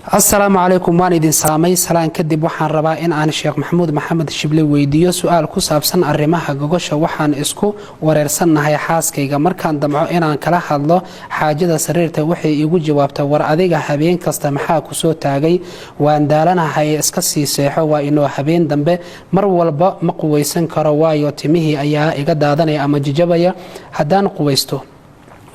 السلام عليكم وان idin salaamay salaan kadib waxaan rabaa in aan Sheekh Maxamuud Maxamed Shible weydiiyo su'aal ku saabsan arrimaha gogosha waxaan isku wareersanahay xaaskayga markaan damco inaan kala hadlo xaajada sariirta waxay igu jawaabtaa war adiga habeen kasta maxaa ku soo taagay waan daalanahay iska sii seexo waa inoo habeen dambe mar walba ma quweysan karo waayo timihii ayaa iga daadanaya ama jijabaya hadaan quweysto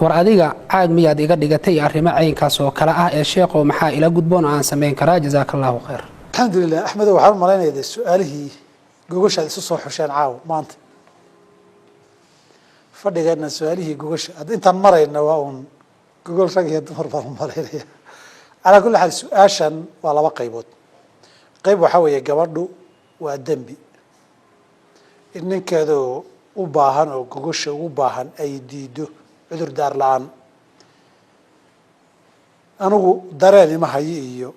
war adiga caag miyaad iga dhigatay arrimo caynkaas oo kala ah ee sheekho maxaa ila gudboon aan sameyn karaa jazaakallahu khayr alxamdulillah axmed waxaan malaynayaa su'aalihii gogosha isu soo xusheen caaw maanta fadhigeena su'aalihii gogosha intaan marayna waa un gogol rag iyo dumar baan malaynaya ala kulli xaal su'aashan waa laba qaybood qayb waxa weeye gabadhu waa dambi in ninkeedu u baahan oo gogosha u baahan ay diido cudur daar la'aan anigu dareen ma hayo iyo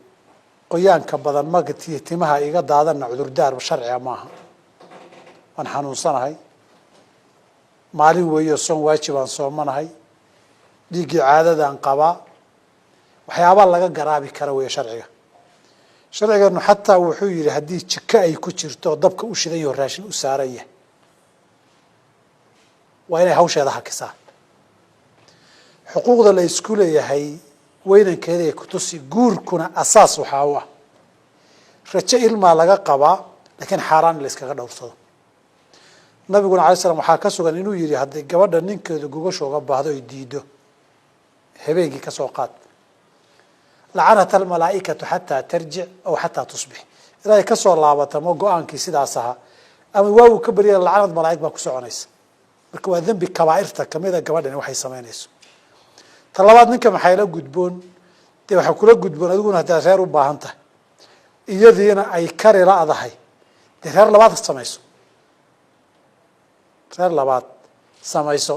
qoyaanka badan magtii timaha iga daadana cudur daar sharci ma aha waan xanuunsanahay maalin weeyo soon waajibaan soomanahay dhiigii caadadaan qaba waxyaabo laga garaabi kara weey sharciga xataa wuxuu yiri hadii jika ay ku jirto dabka u shidan yahay raashin u saaran yahay waa inay hawsheeda hakisaa xuquuqda la isku leeyahay weynankeeda ay ku tusi guurkuna asaas waxa uu ah rajo ilma laga qaba laakiin xaraan la iskaga dhowrsado nabiguna calaysalaam waxa ka sugan inuu yiri haddii gabadha ninkeedu gogosho uga baahdo ay diido habeenkii ka soo qaad la'anat al malaa'ikatu hatta tarji aw hatta tusbih ilaahay ka soo laabata ma go'aankii sidaas aha ama waa uu ka bariyaa la'anad malaa'ik ba ku soconaysa marka waa dambi kabaa'irta kamida gabadhan waxay sameynayso talabaad ninka maxay la gudboon waxa kula gudboon adiguna hadaa reer u baahan tahay iyadiina ay kari laadahay reer labaad samayso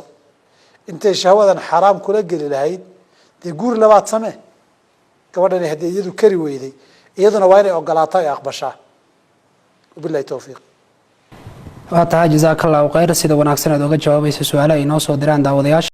intay shahwadan xaraam kula gali lahayd guur labaad samee gabadhan hadii iyadu kari weyday iyaduna waa inay ogolaato ay aqbashaa wabillahi tawfiiq waa tahay jazaakallahu khayr sida wanaagsan aad uga jawaabayso su'aalaha inoo soo diraan daawadayaasha